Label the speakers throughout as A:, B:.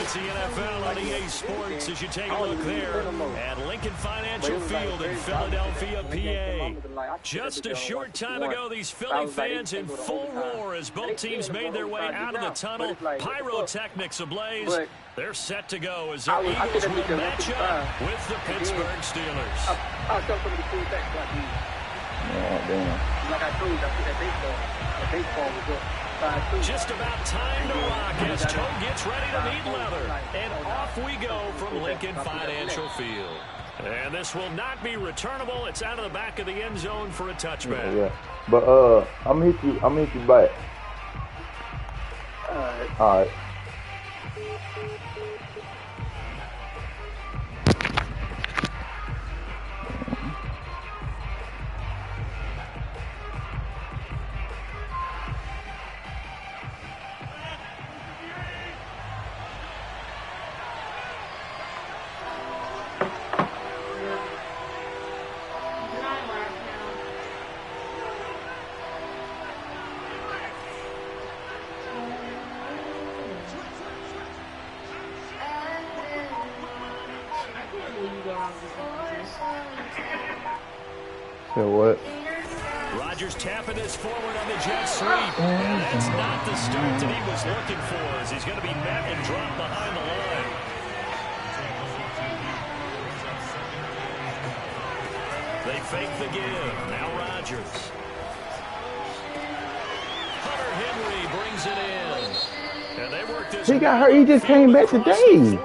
A: It's the NFL on EA Sports as you take a look there at Lincoln Financial Field in Philadelphia, PA. Just a short time ago, these Philly fans in full roar as both teams made their way out of the tunnel. Pyrotechnics ablaze. They're set to go as their Eagles will match up with the Pittsburgh Steelers.
B: Yeah, damn.
C: Like I told you, I put that baseball was up.
A: Just about time to rock as Toe gets ready to meet leather. And off we go from Lincoln Financial Field. And this will not be returnable. It's out of the back of the end zone for a touchback.
B: Yeah. But I'm gonna hit you back. All right. So what?
A: Rodgers tapping this forward on the jet sweep. And that's not the start that he was looking for as he's going to be met and dropped behind the line. They fake the give. Now Rodgers. Hunter Henry brings it in. And they work this.
B: He got hurt. He just came back today.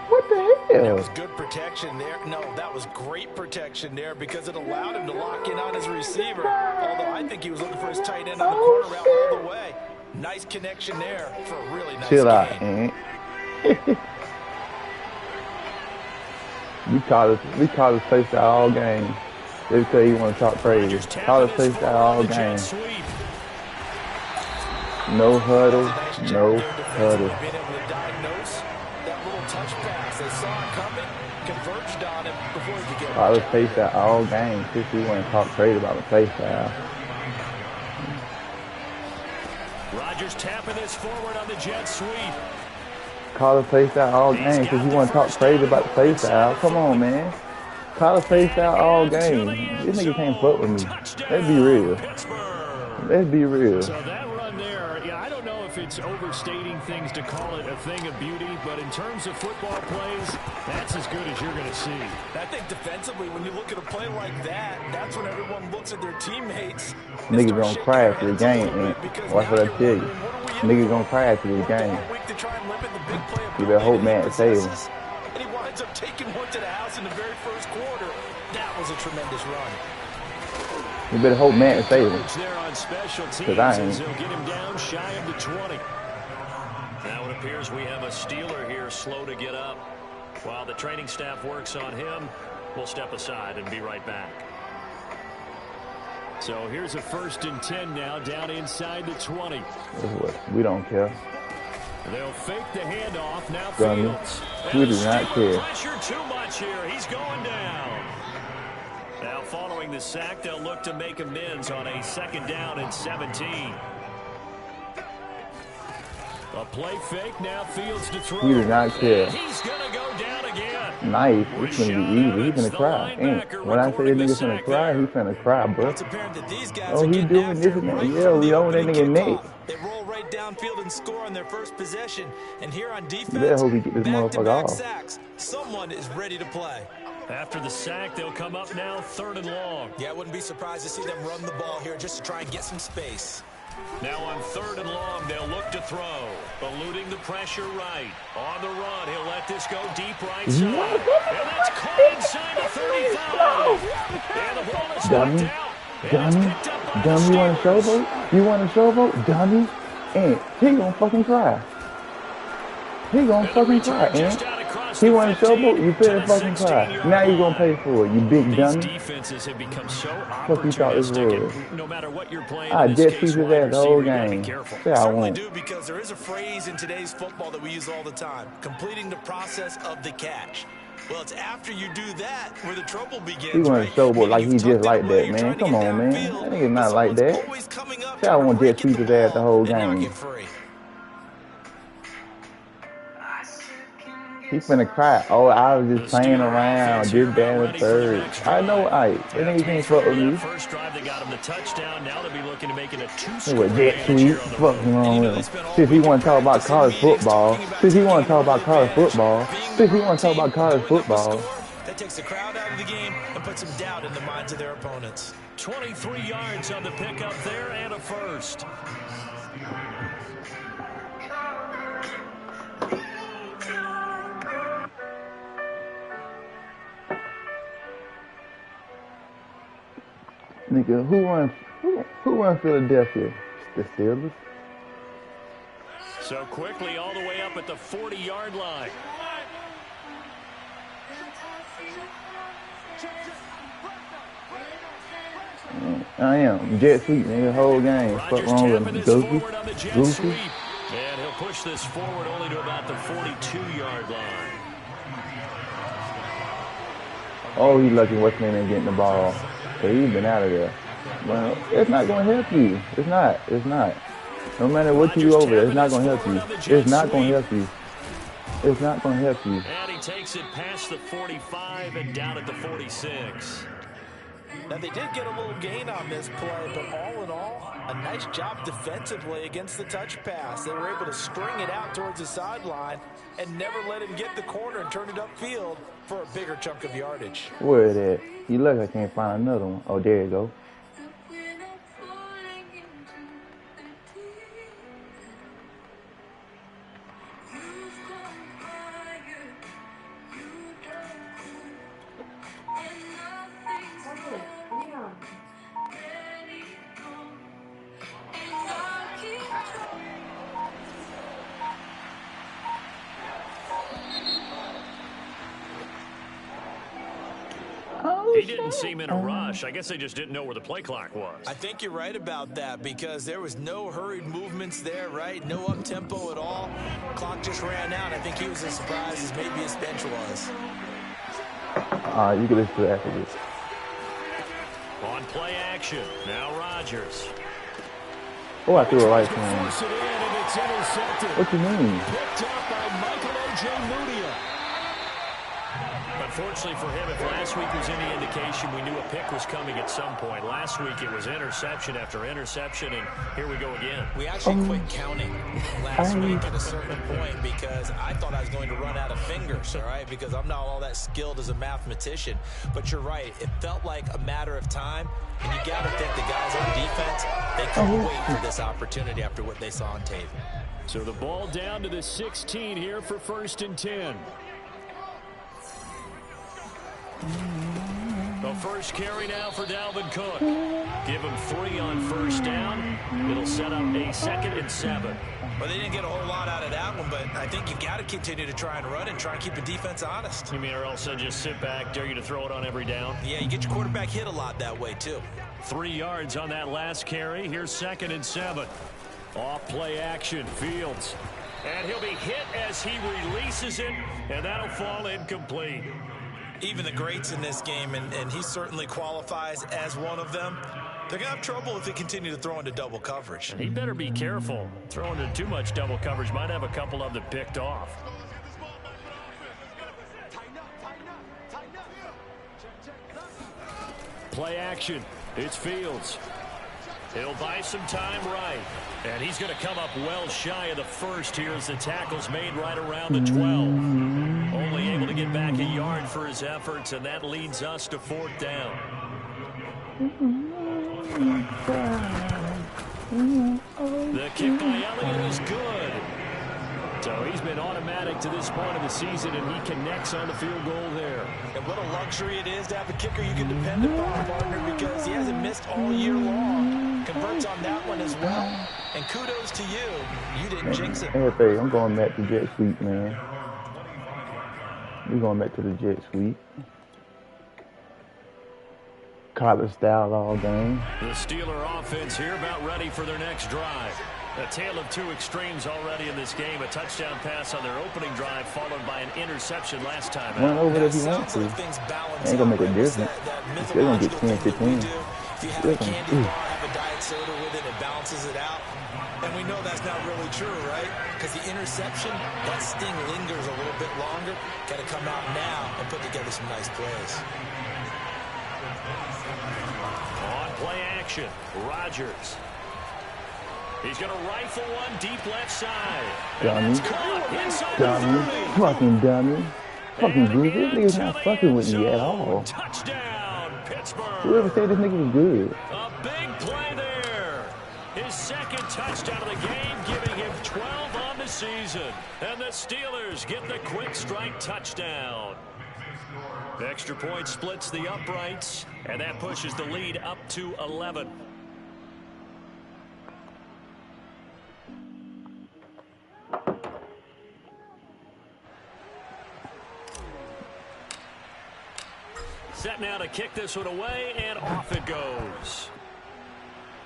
B: What the hell?
D: That was good protection there. No, that was great protection there because it allowed him to lock in on his receiver. Although I think he was looking for his tight end on the corner route all the way. Nice connection there for a really nice
B: Chill out,
D: game.
B: We call this play style all game. They tell you want to talk crazy. Call this play style all game. No huddle, no huddle. I was face that all game since we want to talk crazy about the play style.
A: Rodgers tapping this forward on the jet sweep.
B: Call the play style all game because you want to talk crazy about the play style. Come on, man. Call the play style all game. This nigga can't fuck with me. Let's be real. Let's be real.
A: So that run there, yeah, I don't know if it's overstating things to call it a thing of beauty, but in terms of football plays, that's as good as you're going to see.
D: I think defensively, when you look at a play like that, that's when everyone looks at their teammates.
B: Niggas gonna cry after the game, man. Watch what I tell you. Niggas gonna cry after the game. You better hope man save him.
D: And he winds up taking one to the house in the very first quarter. That was a tremendous run.
B: You better hope man save him.
A: Because
B: I ain't.
A: He'll get him down shy of the 20. Now it appears we have a Steeler here slow to get up. While the training staff works on him, we'll step aside and be right back. So here's a 1st and 10 now, down inside the 20.
B: We don't care.
A: They'll fake the handoff. Now
B: Dummy.
A: Fields.
B: We do not care.
A: Pressure too much here. He's going down. Now following the sack, they'll look to make amends on a 2nd down and 17. A play fake, now Fields to throw.
B: We do not care.
A: He's going to go down again.
B: Nice. It's going to be easy. He's going to cry. Ain't. When I say this nigga's going to cry, he's going to cry, bro. Oh, he doing this and that. Yeah, we own that nigga neck.
D: They roll right downfield and score on their first possession. And here on defense,
B: you better hope he get this motherfucker off.
D: Sacks. Someone is ready to play.
A: After the sack, they'll come up now 3rd and long.
D: Yeah, I wouldn't be surprised to see them run the ball here just to try and get some space.
A: Now on 3rd and long, they'll look to throw. Eluding the pressure right. On the run, he'll let this go deep right side. And that's caught inside the 35. And the ball is
B: Dummy. Dummy, you want a showboat? You want a showboat? Dummy. And he gonna fucking cry. He gonna fucking cry, and he want a showboat, you better fucking cry. Now you gonna pay for it, you big dummy.
A: Defenses have become so
B: fuck you thought this was?
A: No matter what you're playing,
B: I just treat his ass the whole game. Say I won't.
D: Do because there is a phrase in today's football that we use all the time: completing the process of the catch. Well, it's after you do that where the trouble begins.
B: He want a showboat like he just like that, man. Come on, man. That nigga not like that. Say I want just treat his ass the whole game. He finna cry. Oh, I was just playing around. This, that, and the third. I know, that nigga can't fuck with me.
A: First drive, they got him the touchdown. Now they'll be looking to make it a two-score
B: What, jet sweep? Fucking wrong with him. Since he want to talk about college football. Since he want to talk about college football. Since he want to talk about college football.
D: That takes the crowd out of the game and puts some doubt in the minds of their opponents.
A: 23 yards on the pickup there and a first.
B: Nigga, who won Philadelphia? The Steelers.
A: So quickly all the way up at the 40-yard line.
B: I am. Jet sweep, nigga, whole game. Fuck wrong with him. Goofy.
A: And he'll push this forward only to about the 42-yard line.
B: Oh, he lucky what's name ain't getting the ball. So he's been out of there. Well, it's not going to help you. It's not. It's not. No matter what you do over there, it's not going to help you. It's not going to help you. It's not going to help you.
A: And he takes it past the 45 and down at the 46.
D: Now, they did get a little gain on this play, but all in all, a nice job defensively against the touch pass. They were able to string it out towards the sideline and never let him get the corner and turn it upfield for a bigger chunk of yardage.
B: Where is that? You look, I can't find another one. Oh, there you go.
A: He didn't seem in a rush. I guess they just didn't know where the play clock was.
D: I think you're right about that because there was no hurried movements there, right? No up-tempo at all. Clock just ran out. I think he was as surprised as maybe his bench was.
B: You can listen to that after this.
A: On play action, now Rodgers.
B: Oh, I threw it right to him. What you mean?
A: Picked up by Michael Ojemudia. Unfortunately for him, if last week was any indication, we knew a pick was coming at some point. Last week it was interception after interception, and here we go again.
D: We actually quit counting last week at a certain point because I thought I was going to run out of fingers, all right, because I'm not all that skilled as a mathematician. But you're right. It felt like a matter of time, and you got to think the guys on defense, they couldn't wait for this opportunity after what they saw on tape.
A: So the ball down to the 16 here for 1st and 10. The first carry now for Dalvin Cook. Give him 3 on 1st down. It'll set up a 2nd and 7.
D: Well, they didn't get a whole lot out of that one, but I think you've got to continue to try and run and try and keep the defense honest.
A: You mean or else just sit back, dare you to throw it on every down?
D: Yeah, you get your quarterback hit a lot that way, too.
A: 3 yards on that last carry. Here's 2nd and 7. Off play action, Fields. And he'll be hit as he releases it, and that'll fall incomplete.
D: Even the greats in this game, and he certainly qualifies as one of them, they're going to have trouble if they continue to throw into double coverage.
A: He better be careful. Throwing into too much double coverage might have a couple of them picked off. Play action. It's Fields. He'll buy some time right. And he's going to come up well shy of the first here as the tackle's made right around the 12. Only able to get back a yard for his efforts, and that leads us to 4th down. The kick by Elliott is good. So he's been automatic to this point of the season, and he connects on the field goal there.
D: And what a luxury it is to have a kicker you can depend upon, partner, because he hasn't missed all year long. Converts on that one as well. And kudos to you. You didn't jinx it.
B: Hey, I'm going back to jet sweep, man. We're going back to the jet sweep. College style all game.
A: The Steeler offense here about ready for their next drive. A tale of two extremes already in this game. A touchdown pass on their opening drive, followed by an interception last time out.
B: Run over if you want to. Ain't going to make a difference. They're going to get 10-15.
D: a diet soda with it, it balances it out. And we know that's not really true, right? Because the interception, that sting lingers a little bit longer. Got to come out now and put together some nice plays.
A: On play action, Rodgers. He's going to rifle one deep left side.
B: Dummy. Dummy. Fucking dummy. Fucking goose. This nigga's not fucking with me at all.
A: Touchdown, Pittsburgh.
B: Whoever said this nigga was good.
A: A big play there. His second touchdown of the game, giving him 12 on the season. And the Steelers get the quick strike touchdown. The extra point splits the uprights, and that pushes the lead up to 11. Set now to kick this one away, and off it goes.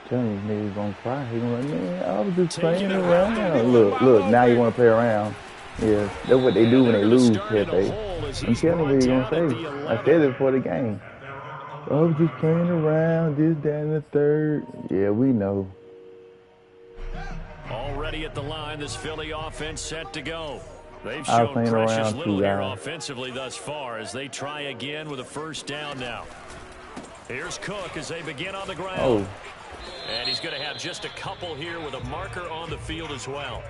B: Telling you, niggas gonna cry. He gonna like, man, I was just playing around. Look, now you wanna play around. Yeah, that's what they do when they lose, Pepe. I'm telling you, you're gonna say. I said it before the game. I was just playing around, this, that, and the third. Yeah, we know.
A: Already at the line, this Philly offense set to go. They've shown precious little here offensively thus far as they try again with a first down now. Here's Cook as they begin on the ground.
B: Oh.
A: And he's going to have just a couple here with a marker on the field as well.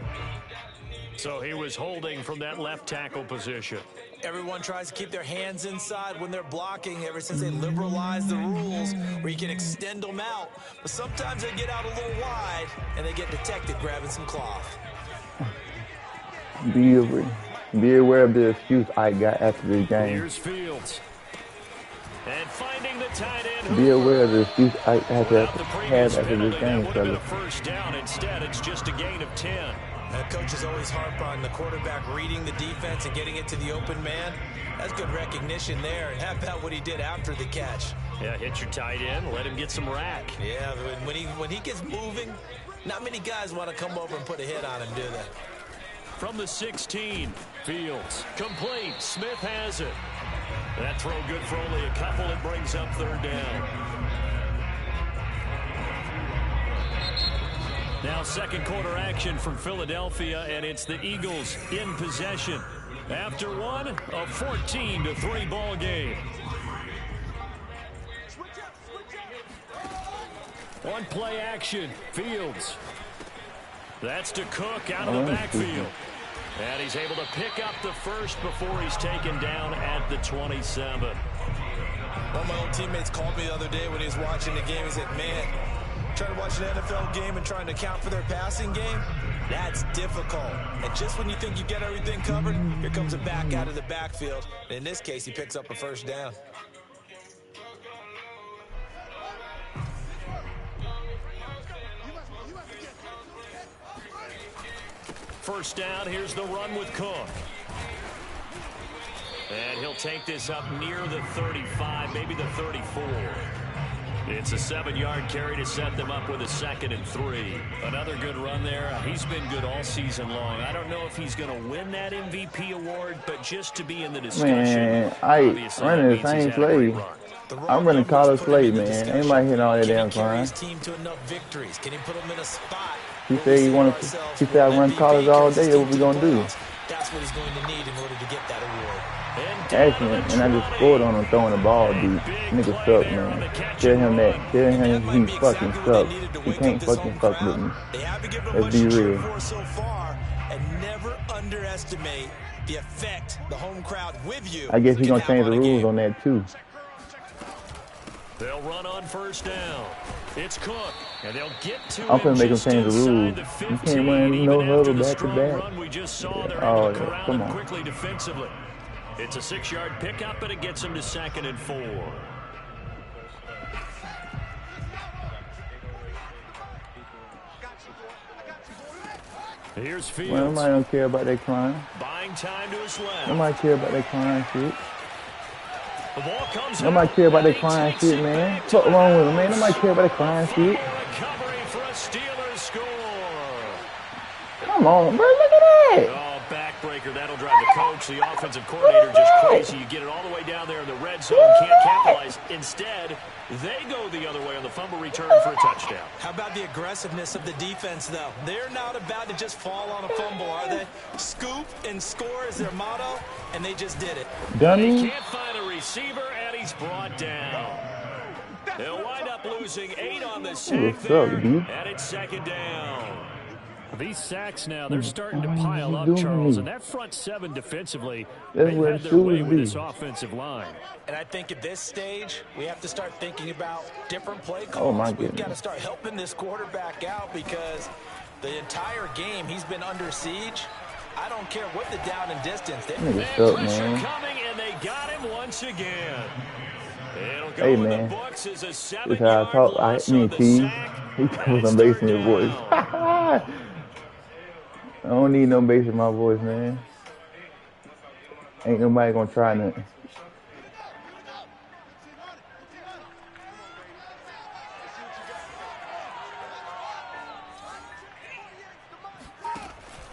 A: So he was holding from that left tackle position.
D: Everyone tries to keep their hands inside when they're blocking ever since they liberalized the rules where you can extend them out. But sometimes they get out a little wide and they get detected grabbing some cloth.
B: Be aware of the excuse I got after this game.
A: Here's Fields. And finding the tight end.
B: Be aware of the excuse I have after this game, fellas.
A: First down. Instead, it's just a gain of 10.
D: Coaches always harp on the quarterback reading the defense and getting it to the open man. That's good recognition there. And how about what he did after the catch?
A: Yeah, hit your tight end, let him get some rack.
D: Yeah, when he gets moving, not many guys want to come over and put a hit on him, do they?
A: From the 16, Fields complete. Smith has it. That throw good for only a couple. It brings up third down. Now second quarter action from Philadelphia, and it's the Eagles in possession. After one, a 14-3 ball game. One play action, Fields. That's to Cook out of the backfield. And he's able to pick up the first before he's taken down at the 27.
D: One of my old teammates called me the other day when he was watching the game. He said, man, trying to watch an NFL game and trying to account for their passing game, that's difficult. And just when you think you get everything covered, here comes a back out of the backfield. And in this case, he picks up a first down.
A: First down, here's the run with Cook. And he'll take this up near the 35, maybe the 34. It's a 7-yard carry to set them up with a 2nd and 3. Another good run there. He's been good all season long. I don't know if he's going to win that MVP award, but just to be in the discussion.
B: Man, I running the same play. I'm running college play, man. Anybody hitting all that damn fine. He said he said I run college all day. What we gonna do?
D: That's what he's going to need in order to get that award.
B: Actually, and I just scored on him throwing the ball deep. Nigga suck, man. Tell him that. Tell him he fucking sucks. He can't fucking fuck with me. Let's be real.
D: And never underestimate the effect the home crowd with you.
B: I guess he's gonna change the rules on that too.
A: They'll run on first down. It's Cook, and they'll get to
B: I'm gonna make him change the rules. You can't run no huddle back to back.
A: We just saw they're
B: Oh,
A: able to
B: yeah, come on.
A: quickly defensively. It's a 6-yard pickup, but it gets them to 2nd and 4. Here's Fields.
B: Well, nobody don't care about that crime.
A: Buying time to his left.
B: Nobody care about that crime shit.
A: The ball comes
B: Nobody care about that crime shit, man. What's wrong with him, man? Nobody care about that crime shit.
A: Recovery for a Steelers score.
B: Come on, bro. Look at that.
A: Oh, backbreaker. That'll drive the coach, the offensive coordinator, just crazy. You get it all the way down there in the red zone, can't capitalize. Instead, they go the other way on the fumble return for a touchdown.
D: How about the aggressiveness of the defense, though? They're not about to just fall on a fumble, are they? Scoop and score is their motto, and they just did it.
B: Dummy.
A: They can't find a receiver, and he's brought down. They'll wind up losing 8 on the sack there, and it's second down. These sacks now, they're starting to pile up, Charles, and that front 7 defensively, they've had their way with this offensive line.
D: And I think at this stage, we have to start thinking about different play calls.
B: Oh, my
D: We've
B: goodness.
D: got to start helping this quarterback out because the entire game he's been under siege. I don't care what the down and distance.
B: Nigga,
A: Pressure coming, and they got him once again. It'll go
B: hey,
A: in
B: man.
A: the books as a
B: This is how I
A: 7-yard
B: talk.
A: loss
B: Me
A: on
B: and
A: the
B: T.
A: sack.
B: He was some bass in his voice. I don't need no bass in my voice, man. Ain't nobody gonna try nothing.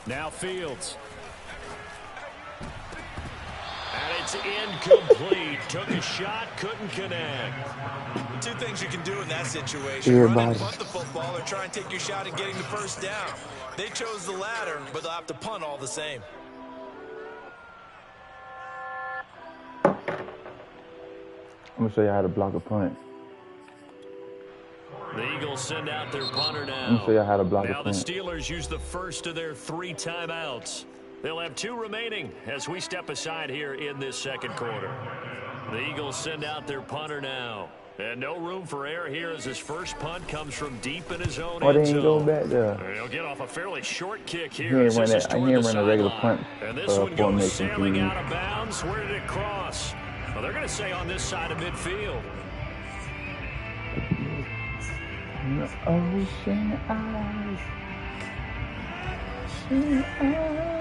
A: Now Fields. And it's incomplete. Took a shot, couldn't connect.
D: Two things you can do in that situation. Run and punt the football or try and take your shot at getting the first down. They chose the latter, but they'll have to punt all the same.
B: I'm gonna show you how to block a punt.
A: The Eagles send out their punter now.
B: I'm gonna show you how to block a
A: Now the
B: punt.
A: Steelers use the first of their 3 timeouts. They'll have 2 remaining as we step aside here in this second quarter. The Eagles send out their punter now. And no room for error here as his first punt comes from deep in his own
B: Oh, they
A: end
B: ain't
A: zone.
B: go back there.
A: He'll get off a fairly short kick
B: He
A: here.
B: ain't run that. He ain't run a regular punt
A: And this one goes
B: formation.
A: sailing out of bounds. Where did it cross? Well, they're going to say on this side of midfield.
B: Ocean eyes. Ocean eyes.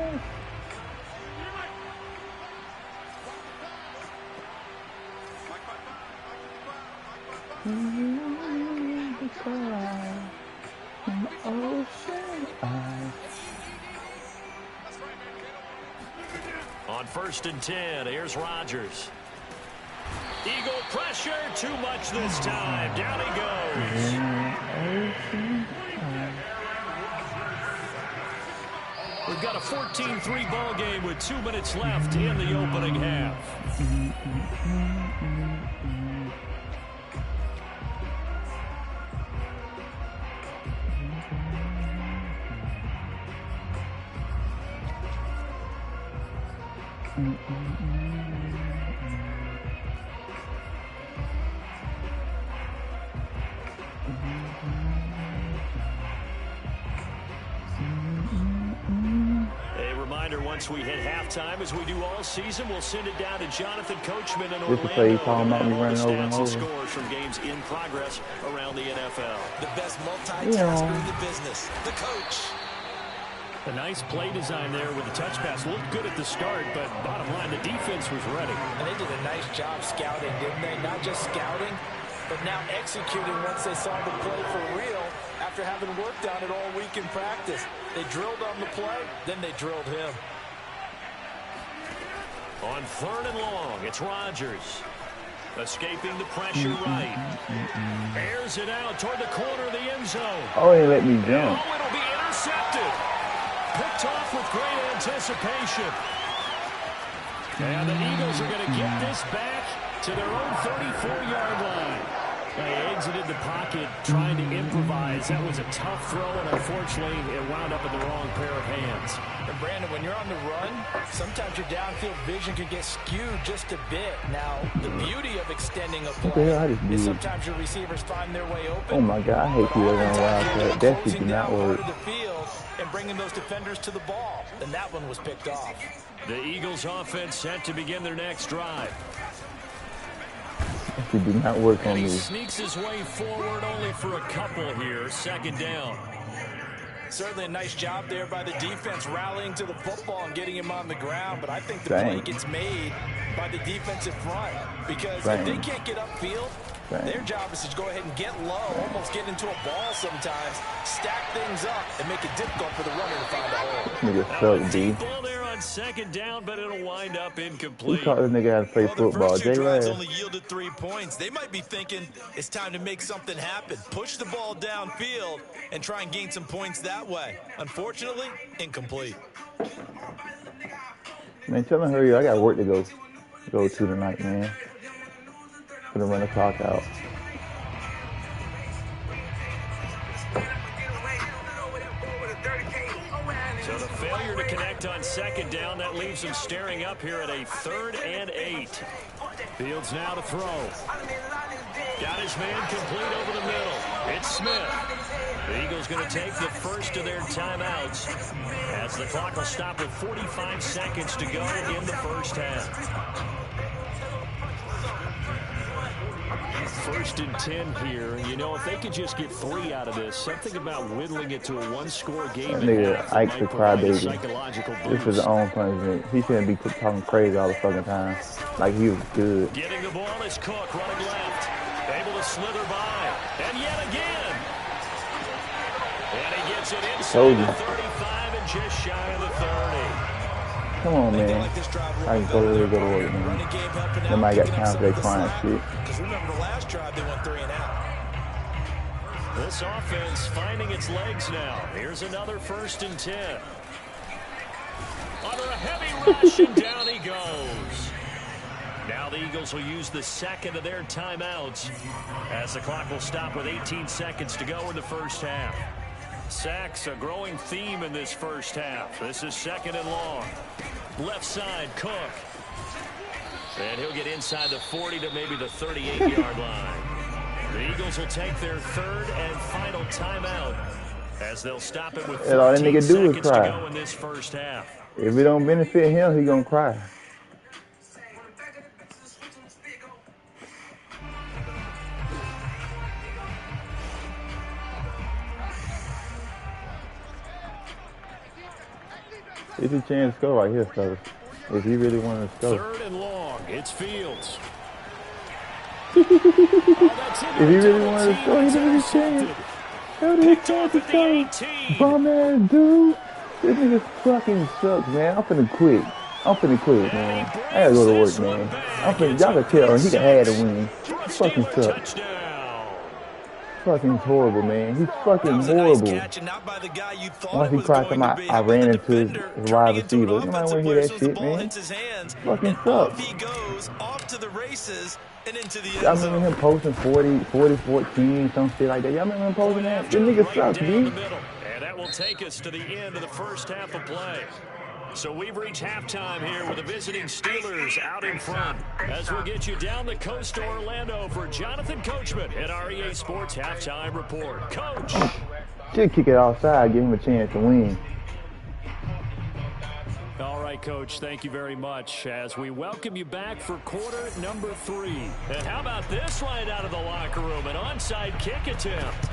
A: On 1st and 10, here's Rodgers. Eagle pressure, too much this time. Down he goes. We've got a 14-3 ball game with 2 minutes left in the opening half. A reminder, once we hit halftime, as we do all season, we'll send it down to Jonathan Coachman in Orlando.
B: This is play talking about me running over and over.
A: Scores from games in progress around the NFL.
D: The best multitasker in the business, the coach.
A: A nice play design there with the touch pass. Looked good at the start, but bottom line, the defense was ready.
D: And they did a nice job scouting, didn't they? Not just scouting, but now executing once they saw the play for real after having worked on it all week in practice. They drilled on the play, then they drilled him.
A: On 3rd and long, it's Rodgers. Escaping the pressure right. Airs it out toward the corner of the end zone.
B: Oh, they let me jump.
A: Oh, it'll be intercepted. Picked off with great anticipation. And the Eagles are going to get this back to their own 34-yard line. They exited the pocket trying to improvise. That was a tough throw, and unfortunately, it wound up in the wrong pair of hands.
D: And Brandon, when you're on the run, sometimes your downfield vision can get skewed just a bit. Now, the beauty of extending a play is sometimes your receivers find their way open.
B: Oh my God, I hate people that run wild cut. That shit do not work.
D: The field and bringing those defenders to the ball. And that one was picked off.
A: The Eagles offense set to begin their next drive.
B: That shit do not work on
A: And he
B: me.
A: sneaks his way forward only for a couple here. 2nd down.
D: Certainly a nice job there by the defense rallying to the football and getting him on the ground. But I think the play gets made by the defensive front. Because if they can't get upfield, their job is to go ahead and get low, almost get into a ball sometimes, stack things up, and make it difficult for the runner to find a hole.
B: Nigga suck, D.
A: Ball there on on second down, but it'll wind up
B: Who
A: incomplete.
B: taught this nigga how to play football?
D: The first two drives
B: J-Rad.
D: only yielded 3 points. They might be thinking it's time to make something happen. Push the ball downfield and try and gain some points that way. Unfortunately, incomplete.
B: Man, tell him hurry up. I got work to go to tonight, man. Gonna run the clock out.
A: So the failure to connect on second down, that leaves him staring up here at a 3rd and 8. Fields now to throw. Got his man complete over the middle. It's Smith. The Eagles going to take the first of their timeouts as the clock will stop with 45 seconds to go in the first half. 1st and 10 here. You know, if they could just get 3 out of this, something about whittling it to a 1-score game.
B: That nigga Ike the crybaby. This is his own punishment. He shouldn't be talking crazy all the fucking time. Like he was good.
A: Getting the ball is Cook running left. Able to slither by. And yet again. And he gets it inside the 35 and just shy of the 30.
B: Come on, man. I can go to work, man. Nobody got time for that crying shit.
D: Because remember the last drive, they went 3 and out.
A: This offense finding its legs now. Here's another 1st and 10. Under a heavy rush, and down he goes. Now the Eagles will use the second of their timeouts as the clock will stop with 18 seconds to go in the first half. Sacks a growing theme in this first half. This is 2nd and long. Left side, Cook. And he'll get inside the 40 to maybe the 38-yard line. The Eagles will take their 3rd and final timeout as they'll stop it with 14 seconds to go in this first half.
B: If it don't benefit him, he gonna cry. It's a chance to score right here, fellas. If he really wanted to score.
A: 3rd and long. It's Fields.
B: If he really wanted to score, he didn't have a chance. How did he chance to score? Bum ass dude. This nigga fucking sucks, man. I'm finna quit. Man. I gotta go to work, man. Y'all can tell he can have the win. He fucking sucks. Fucking horrible, man. He's fucking horrible. Once he cried to I ran into his wide receiver. You might want to hear that shit, man. Fucking sucks. Y'all remember him posting 40, 14, some shit like that? Y'all remember him posting that? This nigga sucks, dude.
A: And that will take us to the end of the first half of play. So we've reached halftime here with the visiting Steelers out in front. As we'll get you down the coast to Orlando for Jonathan Coachman at our EA Sports Halftime Report. Coach!
B: Just kick it outside, give him a chance to win.
A: All right, Coach, thank you very much as we welcome you back for quarter number 3. And how about this right out of the locker room? An onside kick attempt.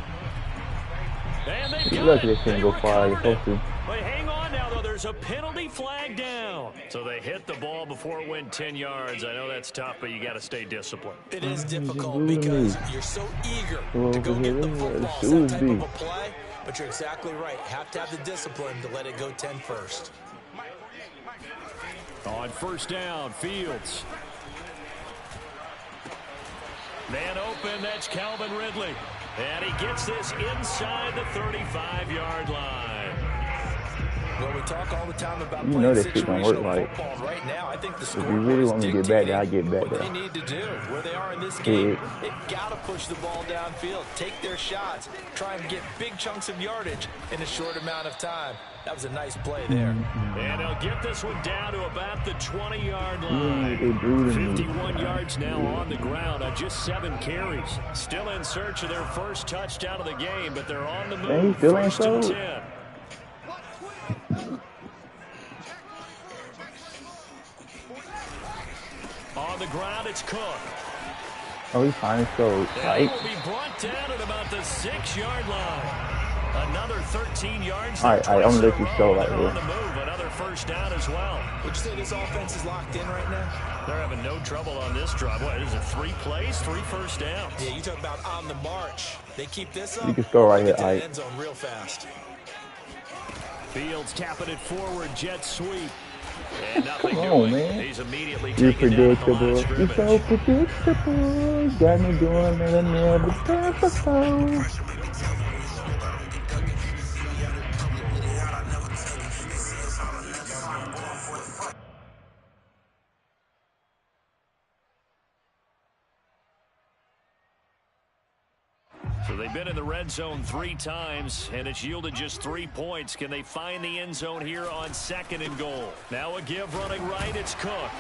A: And they've got it. They recovered it. But hang on now, though. There's a penalty flag down. So they hit the ball before it went 10 yards. I know that's tough, but you got to stay disciplined.
D: It is difficult because you're so eager to go get the football, that type of a play. But you're exactly right. Have to have the discipline to let it go 10 first.
A: On 1st down, Fields. Man open, that's Calvin Ridley. And he gets this inside the 35-yard line.
D: Well, we talk all the time about
B: you know that shit don't work right.
D: Right now, I think the
B: if you really want me to get back there, I get back there.
D: What they need to do, where they are in this game, they got to push the ball downfield, take their shots, try and get big chunks of yardage in a short amount of time. That was a nice play there.
A: And they'll get this one down to about the 20-yard line. 51 yards now on the ground on just 7 carries. Still in search of their first touchdown of the game, but they're on the move.
B: Still ain't
A: 1st and 10. On the ground, it's Cook.
B: Oh, he finally scored.
A: Right. Will be brought down at about the 6-yard line. Another 13 yards.
B: All right, I'm going to let you go right here.
A: On the move, another 1st down as well.
D: Would you say this offense is locked in right now?
A: They're having no trouble on this drive. What, is it 3 plays, 3 first downs?
D: Yeah, you talk about on the march. They keep this up.
B: You can score right here,
D: Ike. End zone real fast.
A: Fields tapping it forward, jet sweep. And nothing
B: Come on,
A: doing.
B: man.
A: He's immediately
B: You're
A: taken down at the line
B: predictable.
A: of
B: You're
A: scrimmage.
B: so predictable. Got me doing that I never done before.
A: So they've been in the red zone 3 times, and it's yielded just 3 points. Can they find the end zone here on 2nd and goal? Now a give running right. It's Cook.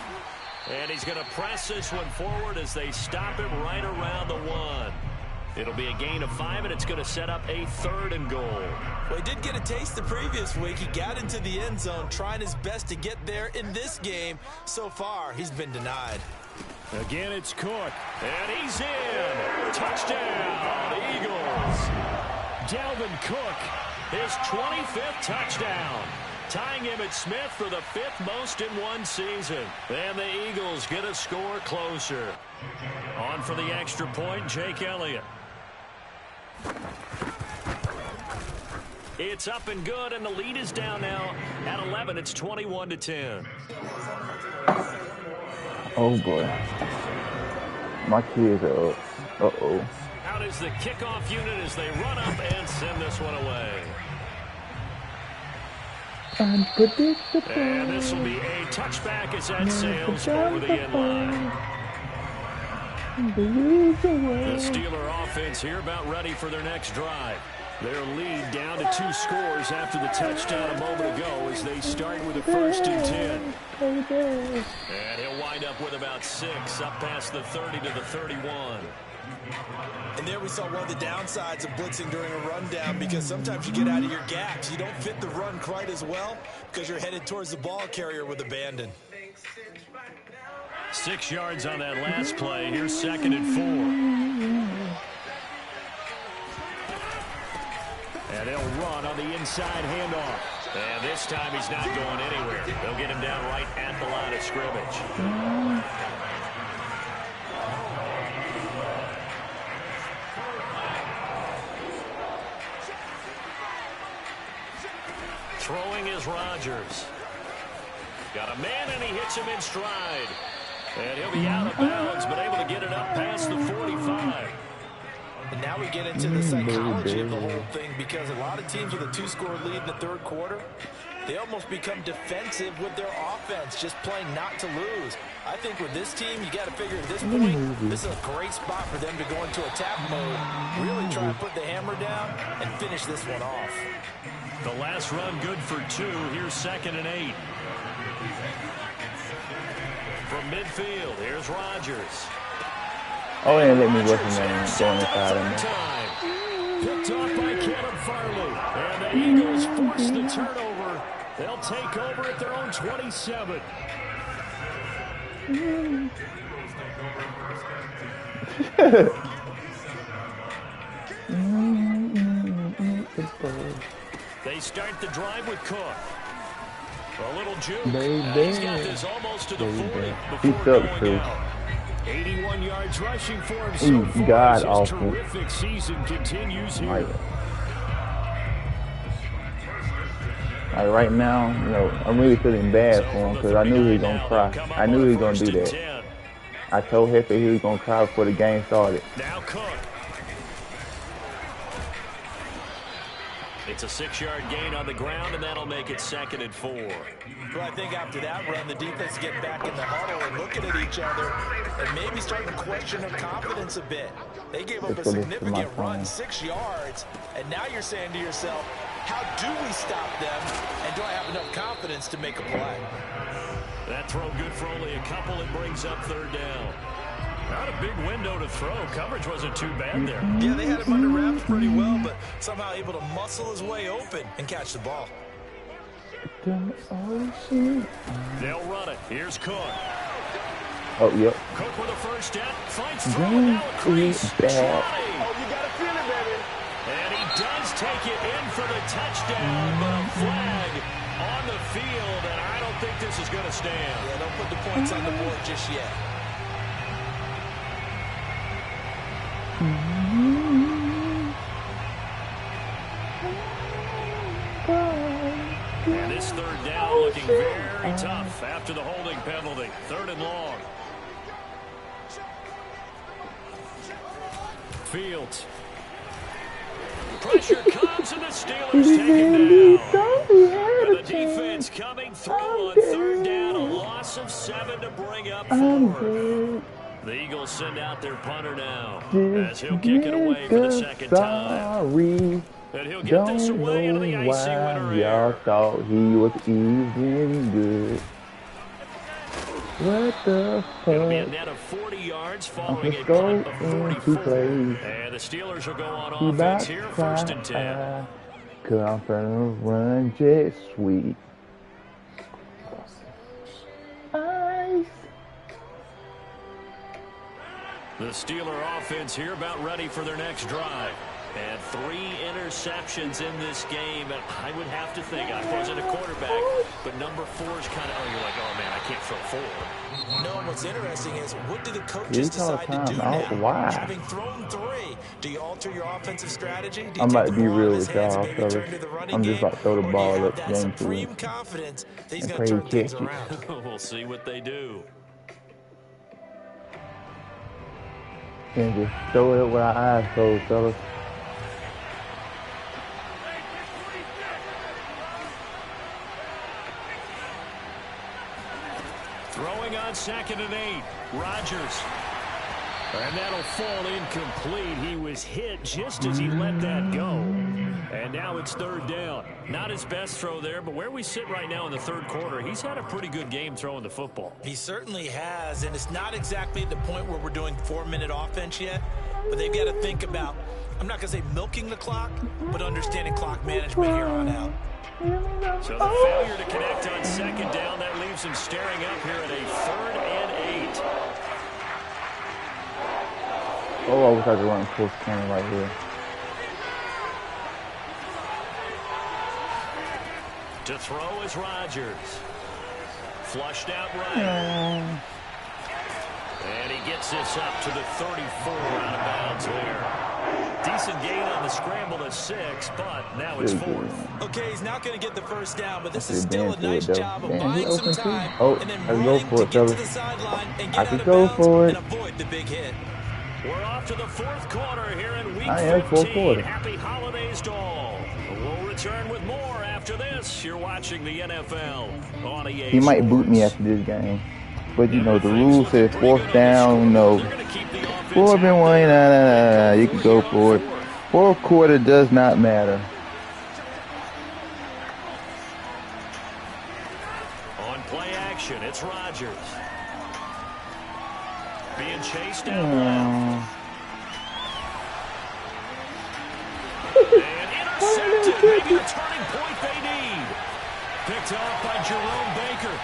A: And he's going to press this one forward as they stop him right around the 1. It'll be a gain of 5, and it's going to set up a 3rd and goal.
D: Well, he did get a taste the previous week. He got into the end zone, trying his best to get there in this game. So far, he's been denied.
A: Again, it's Cook, and he's in. Touchdown, Eagles. Dalvin Cook, his 25th touchdown, tying Emmitt Smith for the 5th most in one season. And the Eagles get a score closer. On for the extra point, Jake Elliott. It's up and good, and the lead is down now at 11. It's 21-10.
B: Oh, boy. My kids are up. Uh-oh.
A: Out is the kickoff unit as they run up and send this one away.
B: Unpredictable.
A: And this will be a touchback as that sails over the end line. The Steeler offense here about ready for their next drive. Their lead down to 2 scores after the touchdown a moment ago as they start with a 1st and 10. And he'll wind up with about 6 up past the 30 to the 31.
D: And there we saw one of the downsides of blitzing during a rundown, because sometimes you get out of your gaps. You don't fit the run quite as well because you're headed towards the ball carrier with abandon.
A: 6 yards on that last play. Here's 2nd and 4. And they'll run on the inside handoff. And this time he's not going anywhere. They'll get him down right at the line of scrimmage. Throwing is Rodgers. Got a man, and he hits him in stride. And he'll be out of bounds, but able to get it up past the 45.
D: And now we get into the psychology of the whole thing, because a lot of teams with a 2-score lead in the 3rd quarter, they almost become defensive with their offense, just playing not to lose. I think with this team, you got to figure at this point, this is a great spot for them to go into attack mode, really try to put the hammer down and finish this one off.
A: The last run good for 2. Here's 2nd and 8. From midfield, here's Rodgers.
B: Oh, and let me work him in going inside of me.
A: Picked off by Caleb Farley. And the Eagles force the turnover. They'll take over at their own 27. They start the drive with Cook. A little juke. He's got this almost to the 40 before going out. 81 yards rushing for him so far.
B: God
A: His
B: awful.
A: terrific season continues here.
B: Like right now, you know, I'm really feeling bad for him because I knew he was going to cry. I knew he was going to do that. I told Hefe he was going to cry before the game started.
A: Now Cook. It's a 6-yard gain on the ground, and that'll make it 2nd and 4.
D: Well, I think after that run, the defense get back in the huddle and looking at each other and maybe starting to question their confidence a bit. They gave up a significant run, 6 yards, and now you're saying to yourself, how do we stop them, and do I have enough confidence to make a play?
A: That throw good for only a couple. It brings up 3rd down. Not a big window to throw. Coverage wasn't too bad there.
D: Yeah, they had him under wraps pretty well, but somehow able to muscle his way open and catch the ball.
A: They'll run it. Here's Cook.
B: Oh, yep.
A: Cook with a 1st down. Finds throw now a crease.
B: Bad.
C: Oh, you got to feel it, baby.
A: And he does take it in for the touchdown, but a flag on the field, and I don't think this is going to stand.
D: Yeah, don't put the points on the board just yet.
A: And this third down looking very tough after the holding penalty. 3rd and long. Fields. Pressure comes and the Steelers take him down. And the defense coming through on 3rd down. A loss of 7 to bring up 4. The Eagles send out their punter now as he'll kick it away for the 2nd time. And he'll get this away into the icy winter air.
B: Y'all thought he was even good. What the fuck?
A: It'll be a net of 40 yards following a punt of 44. And the Steelers will go on offense here, 1st and 10.
B: Cause I'm finna run jet sweet. Ice.
A: The Steeler offense here about ready for their next drive. And 3 interceptions in this game. And I would have to think, I wasn't a quarterback, but number 4 is kind of, you're like, oh man, I can't throw 4.
D: No, what's interesting is, what do the coaches decide to do now?
B: Why?
D: Having thrown 3, do you alter your offensive strategy?
B: I'm about to be real with y'all, fellas. I'm just about to throw the ball up game
D: supreme confidence that he's going to turn things around.
A: We'll see what they do.
B: And just throw it with our eyes closed, fellas.
A: Throwing on 2nd and 8. Rodgers. And that'll fall incomplete. He was hit just as he let that go. And now it's 3rd down. Not his best throw there, but where we sit right now in the 3rd quarter, he's had a pretty good game throwing the football.
D: He certainly has, and it's not exactly at the point where we're doing 4-minute offense yet, but they've got to think about, I'm not going to say milking the clock, but understanding clock management here on out.
A: So the failure to connect on 2nd down, that leaves him staring up here at a 3rd and 8.
B: Oh, I wish I could run full screen right here.
A: To throw is Rodgers. Flushed out right. And he gets this up to the 34 out of bounds there. Decent gain on the scramble to 6, but now it's 4th.
D: Okay, he's not going to get the 1st down, but this is still a nice job of buying some time and then running to get to the sideline and get out of bounds and avoid the big hit.
A: We're off to the 4th quarter here in Week 15. Happy holidays to all. We'll return with more after this. You're watching the NFL on EA
B: He might boot me after this game. But you know, the rule says 4th down, no. 4th and 1, nah. You can go for it. 4th quarter does not matter.
A: On play action, it's Rodgers. Being chased out left. And intercepted. Maybe the turning point they need. Picked off by Jerome Baker.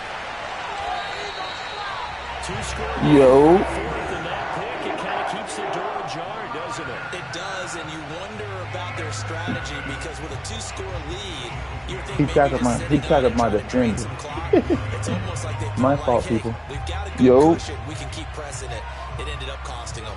A: 2 score.
B: Yo.
A: 4th and that pick. It kind of keeps the door ajar, doesn't it?
D: It does, and you wonder about their strategy because with a 2-score lead, you're thinking
B: he shot at my defender.
D: It's almost like they
B: my fault, people.
D: We've got a good cushion. We can keep pressing it. It ended up costing them.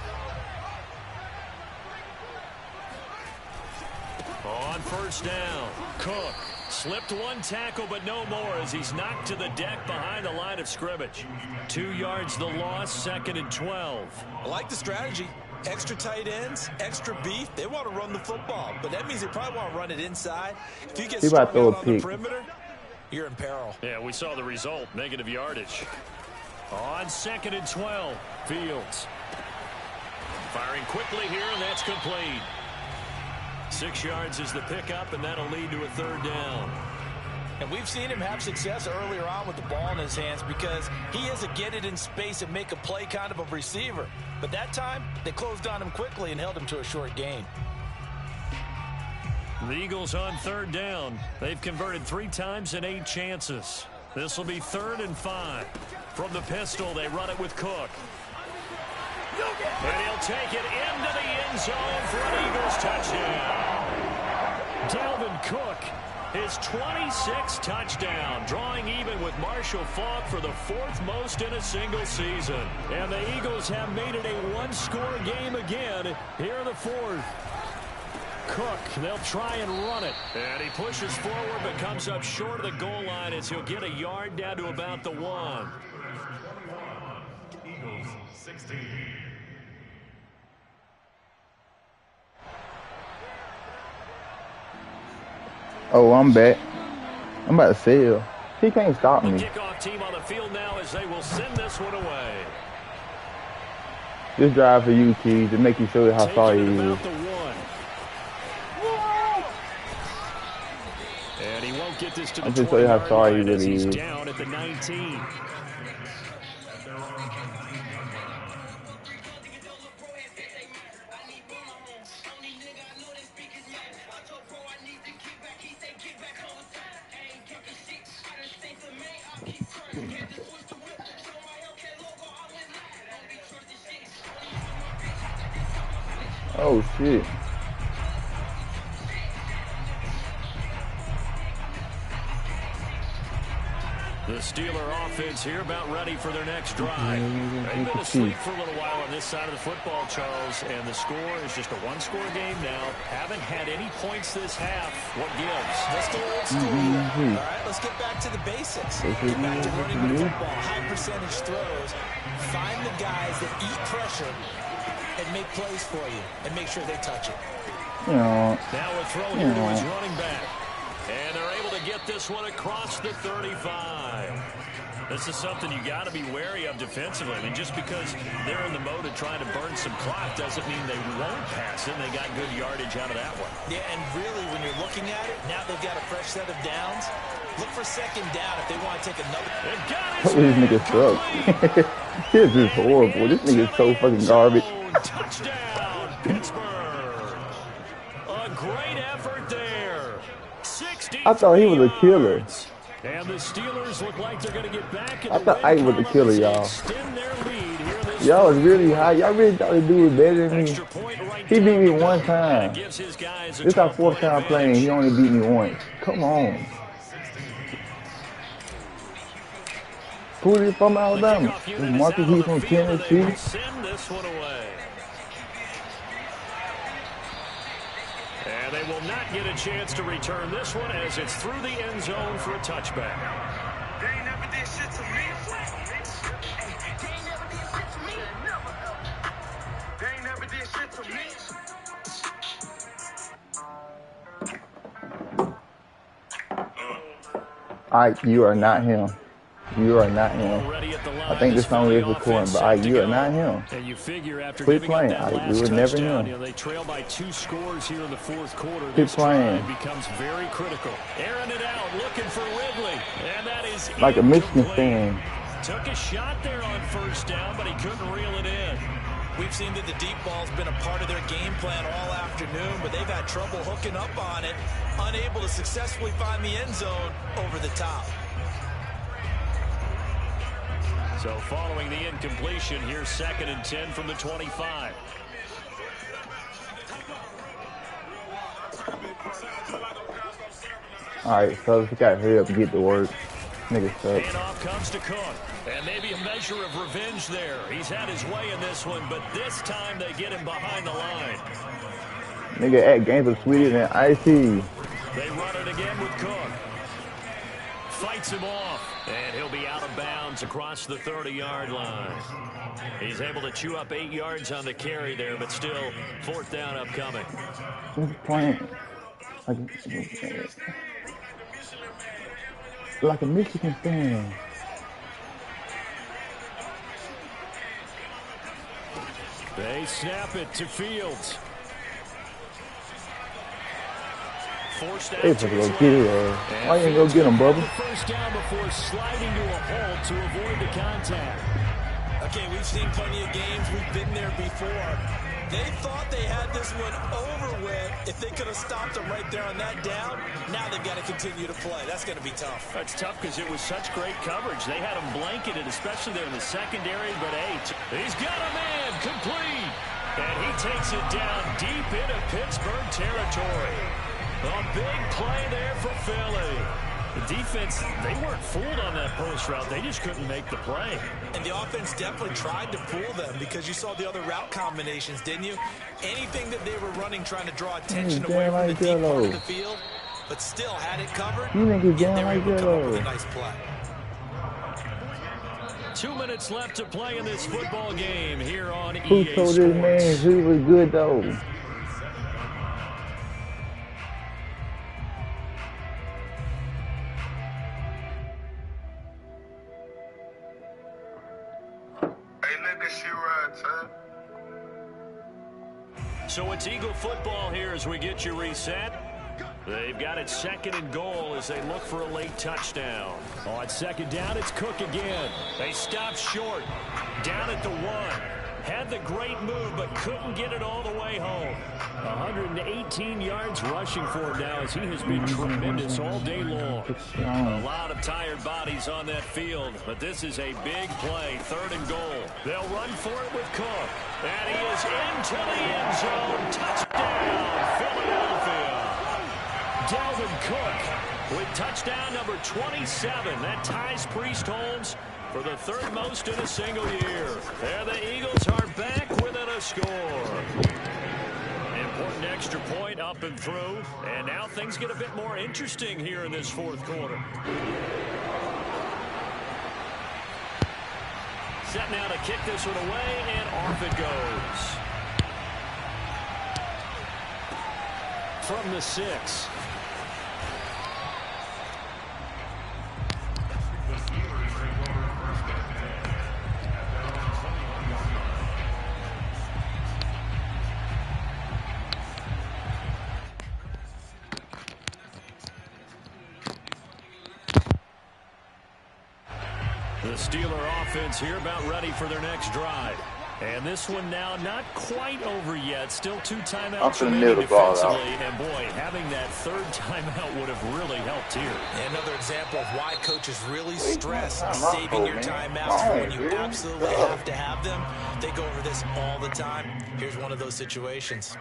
A: On 1st down, Cook slipped 1 tackle, but no more as he's knocked to the deck behind the line of scrimmage. 2 yards the loss, 2nd and 12.
D: I like the strategy. Extra tight ends, extra beef. They want to run the football, but that means they probably want to run it inside. If you get strung out on the perimeter, you're in peril.
A: Yeah, we saw the result, negative yardage. On 2nd and 12, Fields. Firing quickly here, and that's complete. 6 yards is the pickup, and that'll lead to a 3rd down.
D: And we've seen him have success earlier on with the ball in his hands because he is a get it in space and make a play kind of a receiver. But that time, they closed on him quickly and held him to a short gain.
A: The Eagles on 3rd down. They've converted 3 times in 8 chances. This will be 3rd and 5. From the pistol, they run it with Cook. And he'll take it into the end zone for an Eagles touchdown. Dalvin Cook, his 26th touchdown, drawing even with Marshall Faulk for the 4th most in a single season. And the Eagles have made it a 1-score game again here in the 4th. Cook, they'll try and run it. And he pushes forward but comes up short of the goal line as he'll get a yard down to about the 1.
E: Eagles 16.
B: Oh, I'm back. I'm about to sell. He can't stop me.
A: Kickoff team on the field now as they will send this one away.
B: This drive for you, Keys, to make you show you how sorry he is.
A: And he won't get this to the
B: I'm just show you how sorry he
A: line as
B: really
A: he's
B: is.
A: down at the 19.
B: Oh, shit.
A: The Steeler offense here about ready for their next drive. They've been asleep for a little while on this side of the football, Charles, and the score is just a one-score game now. Haven't had any points this half. What gives?
D: Let's go old school. All right, let's get back to the basics. Get back to running the football, high percentage throws. Find the guys that eat pressure and make plays for you and make sure they touch it.
B: You know,
A: Now a throw here to his running back. And they're able to get this one across the 35. This is something you got to be wary of defensively. I mean, just because they're in the mode of trying to burn some clock doesn't mean they won't pass it. They got good yardage out of that one.
D: Yeah, and really, when you're looking at it, now they've got a fresh set of downs. Look for second down if they want to take another.
A: They've got
B: this nigga sucks. This is horrible. This nigga is so fucking garbage.
A: Touchdown, Pittsburgh. A great effort there.
B: I thought he was a killer.
A: And the Steelers look like they're going to get back in
B: I thought Ike was a killer, y'all.
A: Y'all
B: Y'all was really high. Y'all really thought the dude was better than me. He beat me one time. This is our fourth time playing. He only beat me once. Come on. Who is from Alabama? Is Marcus Heath from Tennessee?
A: Send this one away. And they will not get a chance to return this one as it's through the end zone for a touchback.
C: They ain't never did shit to me. They ain't never did shit to me.
B: Ike, you are not him. You are not him. I think this song is recording, but Ike, you are not him.
A: And you figure after
B: Quit
A: giving up
B: playing,
A: that
B: Ike.
A: last
B: You were never
A: touchdown,
B: him.
A: they trail by 2 scores here in the fourth quarter.
B: Quit
A: This
B: playing.
A: drive becomes very critical. Airing it out, looking for Ridley, and that is
B: Like a Michigan
A: incomplete.
B: fan.
A: Took a shot there on first down, but he couldn't reel it in.
D: We've seen that the deep ball's been a part of their game plan all afternoon, but they've had trouble hooking up on it, unable to successfully find the end zone over the top.
A: So following the incompletion, here's 2nd and 10 from the 25.
B: Alright, fellas, we gotta hurry up and get to work. Nigga sucks.
A: Handoff comes to Cook. And maybe a measure of revenge there. He's had his way in this one, but this time they get him behind the line.
B: Nigga act games are sweeter than icy.
A: They run it again with Cook. Fights him off, and he'll be out of bounds across the 30-yard line. He's able to chew up 8 yards on the carry there, but still 4th down upcoming.
B: He's playing like a Michigan fan.
A: They snap it to Fields. Forced out
B: They
A: to
B: supposed to
A: his
B: go get
A: left.
B: his ass. Why you ain't go get him, Bubba?
A: First down before sliding to a halt to avoid the contact.
D: Okay, we've seen plenty of games. We've been there before. They thought they had this one over with. If they could have stopped them right there on that down, now they've got to continue to play. That's going to be tough.
A: That's tough because it was such great coverage. They had him blanketed, especially there in the secondary, but 8. He's got a man complete. And he takes it down deep into Pittsburgh territory. A big play there for Philly. The defense, they weren't fooled on that post route. They just couldn't make the play.
D: And the offense definitely tried to fool them because you saw the other route combinations, didn't you? Anything that they were running trying to draw attention away from the deep part of the field, but still had it covered.
B: You think he's
D: and they were able to come up with a nice play.
A: 2 minutes left to play in this football game here on
B: Who
A: EA
B: told
A: Sports.
B: this man he was good though?
C: Hey, let that shit ride, son.
A: So it's Eagle football here as we get you reset. They've got it 2nd and goal as they look for a late touchdown. On 2nd down, it's Cook again. They stop short. Down at the 1. Had the great move, but couldn't get it all the way home. 118 yards rushing for him now as he has been tremendous all day long. A lot of tired bodies on that field, but this is a big play. 3rd and goal. They'll run for it with Cook. And he is into the end zone. Touchdown, Philadelphia. Dalvin Cook with touchdown number 27. That ties Priest Holmes for the 3rd most in a single year. There the Eagles are back within a score. Important extra point up and through. And now things get a bit more interesting here in this 4th quarter. Set now to kick this one away, and off it goes. From the 6. The Steeler offense here about ready for their next drive. And this one now not quite over yet. Still 2 timeouts remaining defensively. And boy, having that 3rd timeout would have really helped here.
D: Another example of why coaches really stress saving your timeouts for when you absolutely have to have them. They go over this all the time. Here's one of those situations.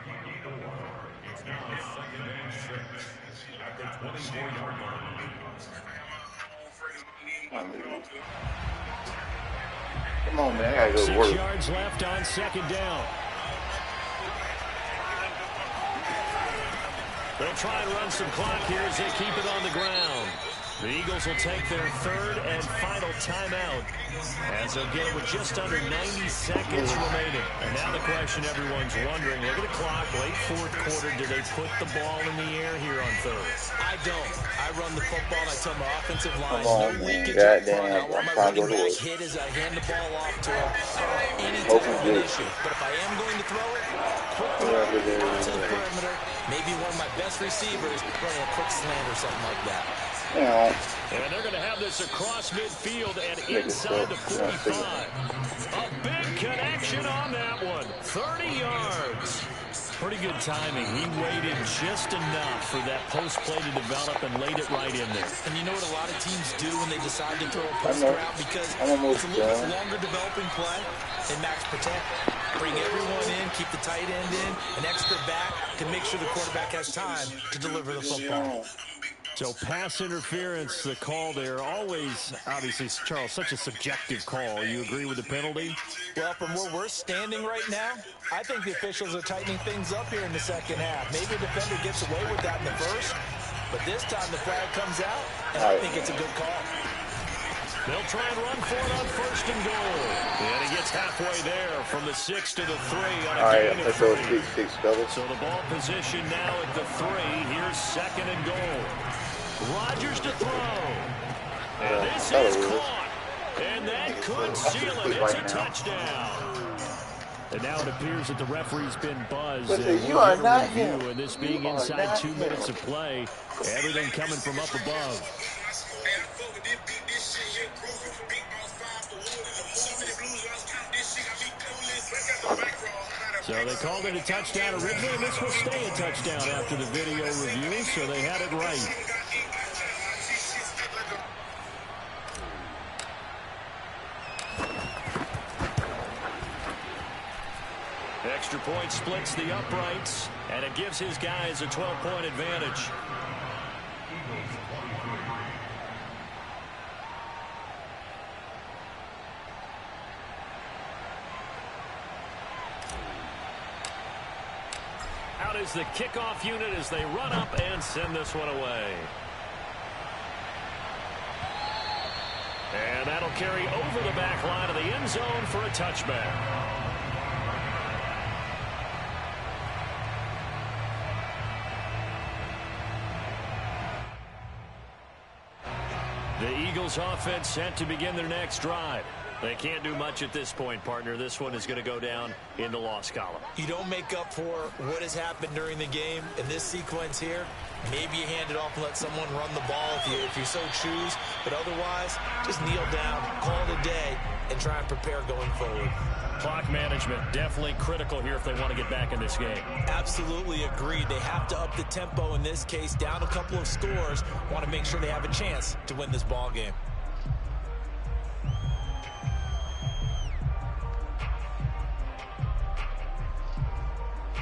B: Come on, man. I gotta go to work.
A: 6 yards left on 2nd down. They'll try and run some clock here as they keep it on the ground. The Eagles will take their 3rd and final timeout as they'll get it with just under 90 seconds remaining. And now the question everyone's wondering, look at the clock, late 4th quarter, do they put the ball in the air here on 3rd?
D: I don't. I run the football and I tell my offensive line,
B: Come on,
D: no
B: man.
D: leakage up front.
B: Goddamn,
D: I want
B: I'm
D: my
B: trying to
D: running
B: go to
D: back
B: work.
D: hit as I hand the ball off to him. Any type of an issue. But if I am going to throw it, quick throw out to the perimeter. Maybe one of my best receivers running a quick slant or something like that.
B: Yeah.
A: And they're going to have this across midfield and inside the 45. A big connection on that one. 30 yards. Pretty good timing. He waited just enough for that post play to develop and laid it right in there.
D: And you know what a lot of teams do when they decide to throw a post route? Because it's a little bit longer developing play. They max protect. Bring everyone in, keep the tight end in, an extra back to make sure the quarterback has time to deliver the football.
A: So pass interference, the call there, always, obviously, Charles, such a subjective call. You agree with the penalty?
D: Well, from where we're standing right now, I think the officials are tightening things up here in the 2nd half. Maybe a defender gets away with that in the 1st, but this time the flag comes out, and I think it's a good call.
A: They'll try and run for it on 1st and goal. And he gets halfway there from the 6 to the 3 on a gain of 3. So the ball position now at the 3. Here's 2nd and goal. Rodgers to throw. And this is caught. And that could seal it. It's a touchdown. And now it appears that the referee's been buzzed.
B: You are not him.
A: And this being inside 2 minutes of play, everything coming from up above. So they called it a touchdown originally, and this will stay a touchdown after the video review, so they had it right. Extra point splits the uprights, and it gives his guys a 12-point advantage. out as the kickoff unit as they run up and send this one away. And that'll carry over the back line of the end zone for a touchback. The Eagles offense set to begin their next drive. They can't do much at this point, partner. This one is going to go down in the loss column.
D: You don't make up for what has happened during the game in this sequence here. Maybe you hand it off and let someone run the ball if you so choose. But otherwise, just kneel down, call it a day, and try and prepare going forward.
A: Clock management definitely critical here if they want to get back in this game.
D: Absolutely agreed. They have to up the tempo in this case, down a couple of scores. Want to make sure they have a chance to win this ball game.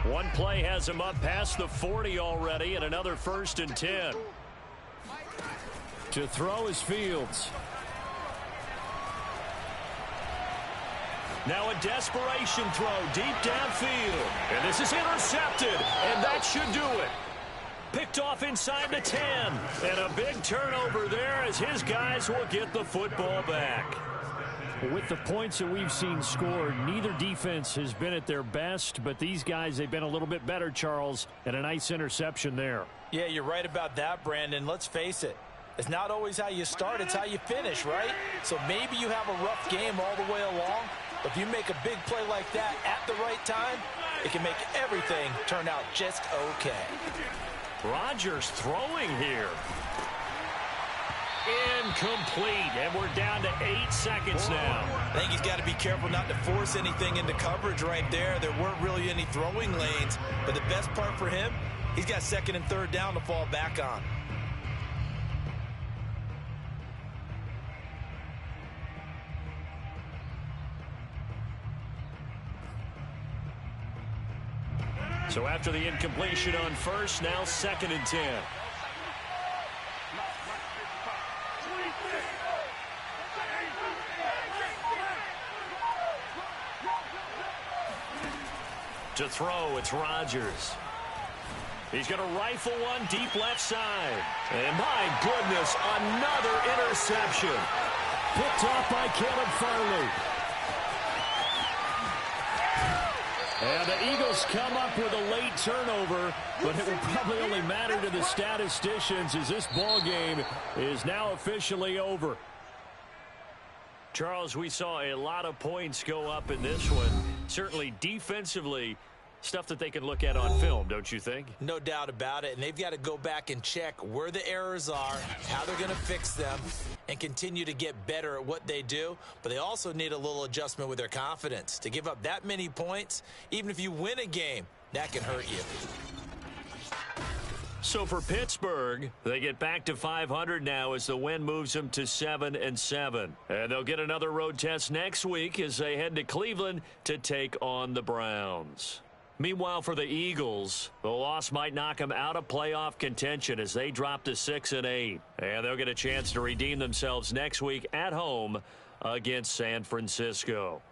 A: One play has him up past the 40 already, and another 1st and 10. To throw is Fields. Now a desperation throw deep downfield. And this is intercepted, and that should do it. Picked off inside the 10. And a big turnover there as his guys will get the football back. With the points that we've seen scored, neither defense has been at their best, but these guys, they've been a little bit better, Charles, and a nice interception there.
D: Yeah, you're right about that, Brandon. Let's face it. It's not always how you start, it's how you finish, right? So maybe you have a rough game all the way along, but if you make a big play like that at the right time, it can make everything turn out just okay.
A: Rodgers throwing here. Incomplete, and we're down to 8 seconds now.
D: I think he's got to be careful not to force anything into coverage right there. There weren't really any throwing lanes, but the best part for him, he's got 2nd and 3rd down to fall back on.
A: So after the incompletion on 1st, now 2nd and 10. To throw, it's Rodgers. He's going to rifle one deep left side. And my goodness, another interception. Picked off by Caleb Farley. And the Eagles come up with a late turnover, but it will probably only matter to the statisticians as this ball game is now officially over. Charles, we saw a lot of points go up in this one. Certainly defensively, stuff that they can look at on film, don't you think?
D: No doubt about it, and they've got to go back and check where the errors are, how they're going to fix them, and continue to get better at what they do. But they also need a little adjustment with their confidence. To give up that many points, even if you win a game, that can hurt you.
A: So for Pittsburgh, they get back to 500 now as the win moves them to 7-7. And they'll get another road test next week as they head to Cleveland to take on the Browns. Meanwhile, for the Eagles, the loss might knock them out of playoff contention as they drop to 6-8. And they'll get a chance to redeem themselves next week at home against San Francisco.